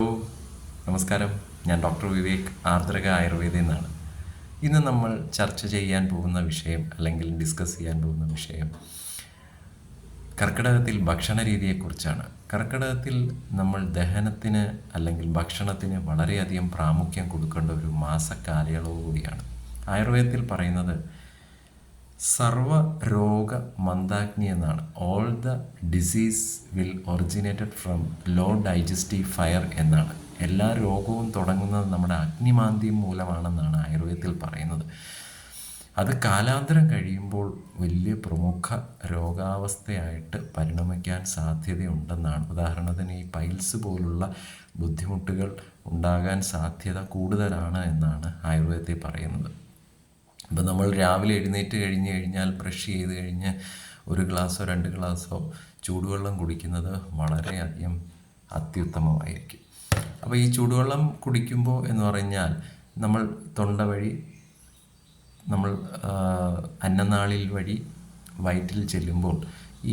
Hello, നമസ്കാരം. ഞാൻ doctor Vivek, ആർദ്രക ആയുർവേദയിൽ നിന്നാണ്. ഇന്ന് നമ്മൾ ചർച്ച ചെയ്യാൻ പോകുന്ന വിഷയം അല്ലെങ്കിൽ ഡിസ്കസ് ചെയ്യാൻ പോകുന്ന വിഷയം കർക്കിടകത്തിൽ ഭക്ഷണ രീതിയെക്കുറിച്ചാണ്. കർക്കിടകത്തിൽ നമ്മൾ ദഹനത്തിന് അല്ലെങ്കിൽ ഭക്ഷണത്തിന് വളരെയധികം പ്രാമുഖ്യം കൊടുക്കേണ്ട ഒരു മാസക്കാലയളവ് കൂടിയാണ്. ആയുർവേദത്തിൽ പറയുന്നത് സർവ രോഗ മന്ദാഗ്നി എന്നാണ്. All the disease will originated from low digestive fire എന്നാണ്. എല്ലാ രോഗവും തുടങ്ങുന്നത് നമ്മുടെ അഗ്നിമാന്ദ്യം മൂലമാണെന്നാണ് ആയുർവേദത്തിൽ പറയുന്നത്. അത് കാലാന്തരം കഴിയുമ്പോൾ വലിയ പ്രമുഖ രോഗാവസ്ഥയായിട്ട് പരിണമിക്കാൻ സാധ്യതയുണ്ടെന്നാണ്. ഉദാഹരണത്തിന് ഈ പൈൽസ് പോലുള്ള ബുദ്ധിമുട്ടുകൾ ഉണ്ടാകാൻ സാധ്യത കൂടുതലാണ് എന്നാണ് ആയുർവേദത്തിൽ പറയുന്നത്. ഇപ്പം നമ്മൾ രാവിലെ എഴുന്നേറ്റ് കഴിഞ്ഞാൽ ബ്രഷ് ചെയ്ത് കഴിഞ്ഞ് 1 ഗ്ലാസ്സോ 2 ഗ്ലാസ്സോ ചൂടുവെള്ളം കുടിക്കുന്നത് വളരെയധികം അത്യുത്തമമായിരിക്കും. അപ്പോൾ ഈ ചൂടുവെള്ളം കുടിക്കുമ്പോൾ എന്ന് പറഞ്ഞാൽ നമ്മൾ തൊണ്ട വഴി നമ്മൾ അന്നനാളിൽ വഴി വയറ്റിൽ ചെല്ലുമ്പോൾ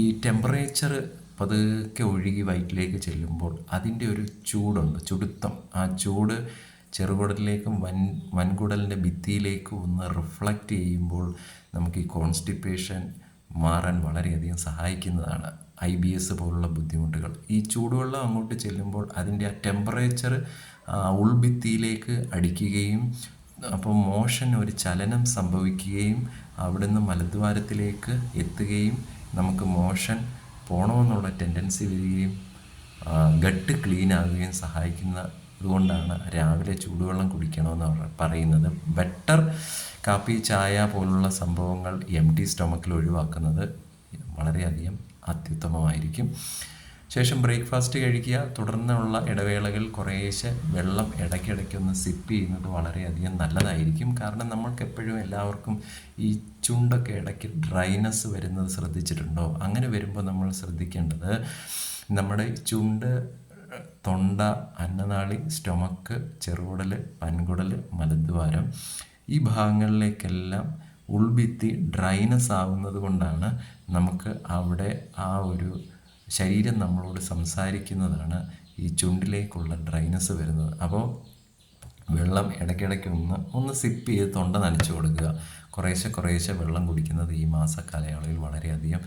ഈ ടെമ്പറേച്ചർ പതുക്കെ ഒഴുകി വയറ്റിലേക്ക് ചെല്ലുമ്പോൾ അതിൻ്റെ ഒരു ചൂടുണ്ട്, ചുടുത്തം. ആ ചൂട് ചെറുകുടലിലേക്കും വൻകുടലിൻ്റെ ഭിത്തിയിലേക്കും ഒന്ന് റിഫ്ലക്റ്റ് ചെയ്യുമ്പോൾ നമുക്ക് ഈ കോൺസ്റ്റിപ്പേഷൻ മാറാൻ വളരെയധികം സഹായിക്കുന്നതാണ്. IBS പോലുള്ള ബുദ്ധിമുട്ടുകൾ ഈ ചൂടുവെള്ളം അങ്ങോട്ട് ചെല്ലുമ്പോൾ അതിൻ്റെ ആ ടെമ്പറേച്ചർ ഉൾഭിത്തിയിലേക്ക് അടിക്കുകയും അപ്പോൾ മോഷൻ ഒരു ചലനം സംഭവിക്കുകയും അവിടുന്ന് മലദ്വാരത്തിലേക്ക് എത്തുകയും നമുക്ക് മോഷൻ പോകണമെന്നുള്ള ടെൻഡൻസി വരികയും ഗട്ട് ക്ലീൻ ആകുകയും സഹായിക്കുന്ന അതുകൊണ്ടാണ് രാവിലെ ചൂടുവെള്ളം കുടിക്കണമെന്ന് പറയുന്നത്. ബെറ്റർ കാപ്പി, ചായ പോലുള്ള സംഭവങ്ങൾ എംപ്റ്റി സ്റ്റൊമക്കിൽ ഒഴിവാക്കുന്നത് വളരെയധികം അത്യുത്തമമായിരിക്കും. ശേഷം ബ്രേക്ക്ഫാസ്റ്റ് കഴിക്കുക. തുടർന്നുള്ള ഇടവേളകൾ കുറേശ്ശെ വെള്ളം ഇടയ്ക്കിടയ്ക്കൊന്ന് സിപ്പ് ചെയ്യുന്നത് വളരെയധികം നല്ലതായിരിക്കും. കാരണം നമ്മൾക്കെപ്പോഴും എല്ലാവർക്കും ഈ ചുണ്ടൊക്കെ ഇടയ്ക്ക് ഡ്രൈനസ് വരുന്നത് ശ്രദ്ധിച്ചിട്ടുണ്ടോ? അങ്ങനെ വരുമ്പോൾ നമ്മൾ ശ്രദ്ധിക്കേണ്ടത് നമ്മുടെ ചുണ്ട്, തൊണ്ട, അന്നനാളി, സ്റ്റൊമക്ക്, ചെറുകുടൽ, വൻകുടൽ, മലദ്വാരം ഈ ഭാഗങ്ങളിലേക്കെല്ലാം ഉൾഭിത്തി ഡ്രൈനസ് ആവുന്നത് കൊണ്ടാണ് നമുക്ക് അവിടെ ആ ഒരു ശരീരം നമ്മളോട് സംസാരിക്കുന്നതാണ് ഈ ചുണ്ടിലേക്കുള്ള ഡ്രൈനസ് വരുന്നത്. അപ്പോൾ വെള്ളം ഇടയ്ക്കിടയ്ക്ക് ഒന്ന് സിപ്പ് ചെയ്ത് തൊണ്ട നനച്ച് കൊടുക്കുക. കുറേശ്ശെ വെള്ളം കുടിക്കുന്നത് ഈ മാസക്കാലയളവിൽ വളരെയധികം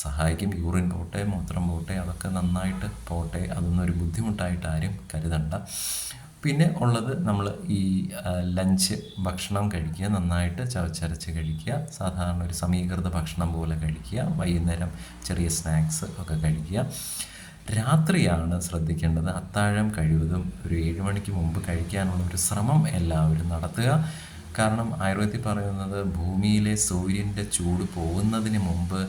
സഹായിക്കും. യൂറിൻ പോട്ടെ, മൂത്രം പോട്ടെ, അതൊക്കെ നന്നായിട്ട് പോട്ടെ. അതൊന്നും ഒരു ബുദ്ധിമുട്ടായിട്ട് ആരും കരുതണ്ട. പിന്നെ ഉള്ളത് നമ്മൾ ഈ ലഞ്ച് ഭക്ഷണം കഴിക്കുക, നന്നായിട്ട് ചവച്ചരച്ച് കഴിക്കുക. സാധാരണ ഒരു സമീകൃത ഭക്ഷണം പോലെ കഴിക്കുക. വൈകുന്നേരം ചെറിയ സ്നാക്സ് ഒക്കെ കഴിക്കുക. രാത്രിയാണ് ശ്രദ്ധിക്കേണ്ടത്. അത്താഴം കഴിവതും ഒരു 7 മണിക്ക് മുമ്പ് കഴിക്കാനുള്ള ഒരു ശ്രമം എല്ലാവരും നടത്തുക. കാരണം ആയുർവേദത്തിൽ പറയുന്നത് ഭൂമിയിലെ സൂര്യൻ്റെ ചൂട് പോകുന്നതിന് മുമ്പ്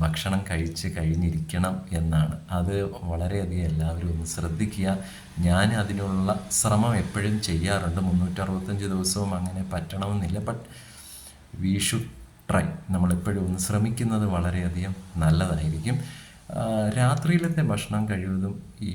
ഭക്ഷണം കഴിച്ച് കഴിഞ്ഞിരിക്കണം എന്നാണ്. അത് വളരെയധികം എല്ലാവരും ഒന്ന് ശ്രദ്ധിക്കുക. ഞാൻ അതിനുള്ള ശ്രമം എപ്പോഴും ചെയ്യാറുണ്ട്. 365 ദിവസവും അങ്ങനെ പറ്റണമെന്നില്ല. But we should try. നമ്മളെപ്പോഴും ഒന്ന് ശ്രമിക്കുന്നത് വളരെയധികം നല്ലതായിരിക്കും. രാത്രിയിലത്തെ ഭക്ഷണം കഴിവതും ഈ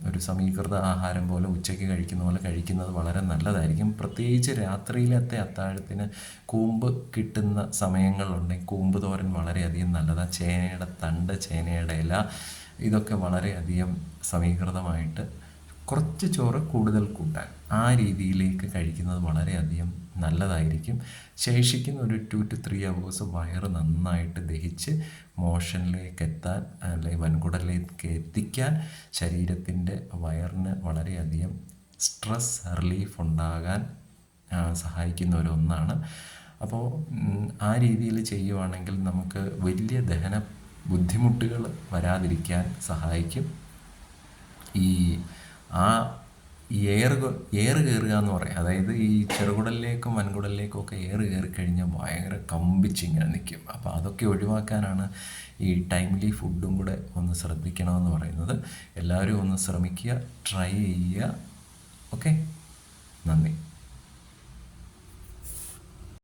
ഒരു സമീകൃത ആഹാരം പോലെ ഉച്ചയ്ക്ക് കഴിക്കുന്ന പോലെ കഴിക്കുന്നത് വളരെ നല്ലതായിരിക്കും. പ്രത്യേകിച്ച് രാത്രിയിലത്തെ അത്താഴത്തിന് കൂമ്പ് കിട്ടുന്ന സമയങ്ങളുണ്ടെങ്കിൽ കൂമ്പ് തോരൻ വളരെയധികം നല്ലതാണ്. ചേനയുടെ തണ്ട്, ചേനയുടെ ഇല, ഇതൊക്കെ വളരെയധികം സമീകൃതമായിട്ട് കുറച്ച് ചോറ് കൂടുതൽ കൂട്ടാൻ ആ രീതിയിലേക്ക് കഴിക്കുന്നത് വളരെയധികം നല്ലതായിരിക്കും. ശേഷിക്കുന്ന ഒരു 2 to 3 hours വയറ് നന്നായിട്ട് ദഹിച്ച് മോഷനിലേക്ക് എത്താൻ അല്ലെങ്കിൽ വൻകുടലിലേക്ക് എത്തിക്കാൻ ശരീരത്തിൻ്റെ വയറിന് വളരെയധികം സ്ട്രെസ് റിലീഫ് ഉണ്ടാകാൻ സഹായിക്കുന്ന ഒന്നാണ്. അപ്പോൾ ആ രീതിയിൽ ചെയ്യുവാണെങ്കിൽ നമുക്ക് വലിയ ദഹന ബുദ്ധിമുട്ടുകൾ വരാതിരിക്കാൻ സഹായിക്കും. ഈ എയർ കയറുക എന്ന് പറയും. അതായത് ഈ ചെറുകുടലിലേക്കും വൻകുടലിലേക്കും ഒക്കെ എയർ കയറിക്കഴിഞ്ഞാൽ ഭയങ്കര കമ്പിച്ചിങ്ങനെ നിൽക്കും. അപ്പോൾ അതൊക്കെ ഒഴിവാക്കാനാണ് ഈ ടൈംലി ഫുഡും കൂടെ ഒന്ന് ശ്രദ്ധിക്കണമെന്ന് പറയുന്നത്. എല്ലാവരും ഒന്ന് ശ്രമിക്കുക, ട്രൈ ചെയ്യുക. ഓക്കെ, നന്ദി.